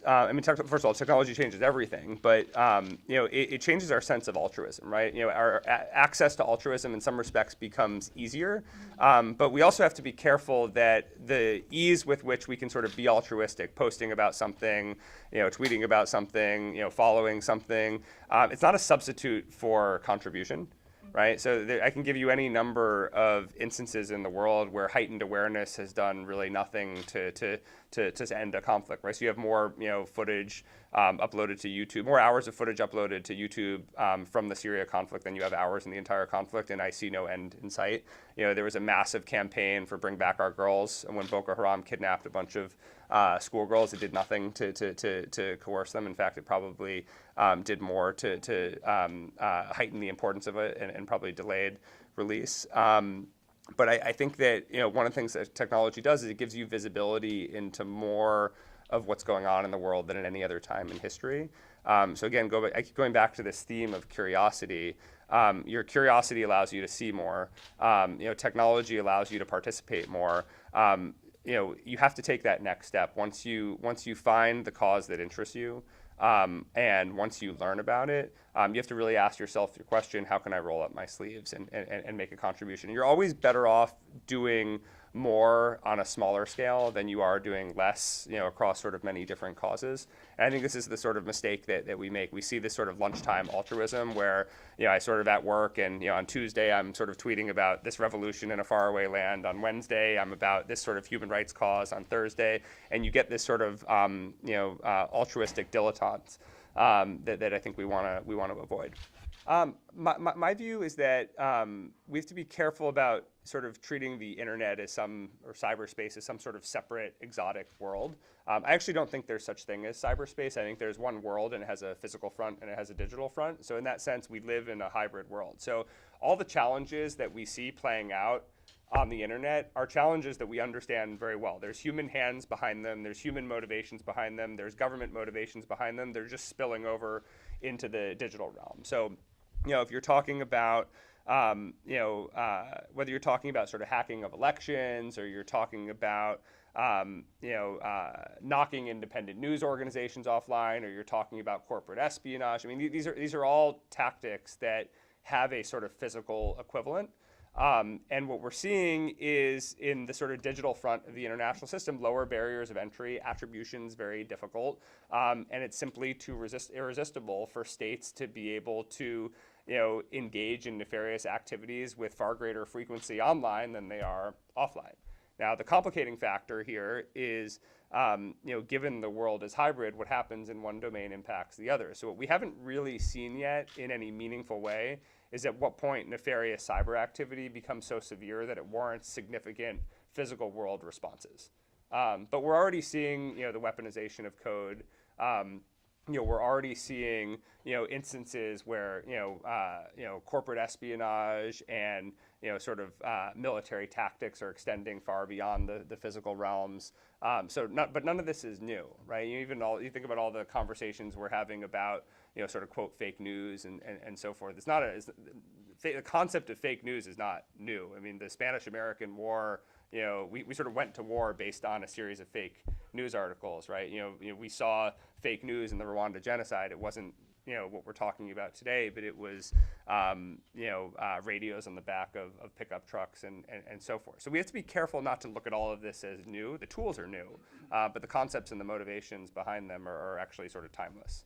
I mean, first of all, technology changes everything, but it changes our sense of altruism, right? Our access to altruism in some respects becomes easier, but we also have to be careful that the ease with which we can sort of be altruistic, posting about something, tweeting about something, following something, it's not a substitute for contribution. Right, so I can give you any number of instances in the world where heightened awareness has done really nothing to end a conflict. Right, so you have more footage uploaded to YouTube, more hours of footage uploaded to YouTube from the Syria conflict than you have hours in the entire conflict, and I see no end in sight. There was a massive campaign for Bring Back Our Girls, and when Boko Haram kidnapped a bunch of schoolgirls, it did nothing to coerce them. In fact, it probably did more to heighten the importance of it and probably delayed release. But I think that one of the things that technology does is it gives you visibility into more of what's going on in the world than at any other time in history. So again, I keep going back to this theme of curiosity. Your curiosity allows you to see more. Technology allows you to participate more. You have to take that next step. Once you find the cause that interests you, and once you learn about it, you have to really ask yourself the question, how can I roll up my sleeves and make a contribution? You're always better off doing more on a smaller scale than you are doing less, across sort of many different causes. And I think this is the sort of mistake that we make. We see this sort of lunchtime altruism where, I sort of at work and, on Tuesday I'm sort of tweeting about this revolution in a faraway land. On Wednesday I'm about this sort of human rights cause on Thursday. And you get this sort of, altruistic dilettantes that I think we want to avoid. My view is that we have to be careful about sort of treating the internet or cyberspace as some sort of separate, exotic world. I actually don't think there's such thing as cyberspace. I think there's one world and it has a physical front and it has a digital front. So in that sense, we live in a hybrid world. So all the challenges that we see playing out on the internet are challenges that we understand very well. There's human hands behind them. There's human motivations behind them. There's government motivations behind them. They're just spilling over into the digital realm. So, if you're talking about, whether you're talking about sort of hacking of elections or you're talking about, knocking independent news organizations offline, or you're talking about corporate espionage. I mean, these are all tactics that have a sort of physical equivalent. And what we're seeing is in the sort of digital front of the international system, lower barriers of entry, attribution's very difficult, and it's simply too irresistible for states to be able to engage in nefarious activities with far greater frequency online than they are offline. Now, the complicating factor here is, given the world is hybrid, what happens in one domain impacts the other. So what we haven't really seen yet in any meaningful way is at what point nefarious cyber activity becomes so severe that it warrants significant physical world responses. But we're already seeing, the weaponization of code. We're already seeing, instances where, corporate espionage and, sort of military tactics are extending far beyond the physical realms. But none of this is new, right? You think about all the conversations we're having about, sort of quote fake news and so forth. The concept of fake news is not new. I mean, the Spanish-American War, we sort of went to war based on a series of fake news articles, right? We saw fake news in the Rwanda genocide. It wasn't, what we're talking about today, but it was, radios on the back of pickup trucks and so forth. So we have to be careful not to look at all of this as new. The tools are new, but the concepts and the motivations behind them are actually sort of timeless.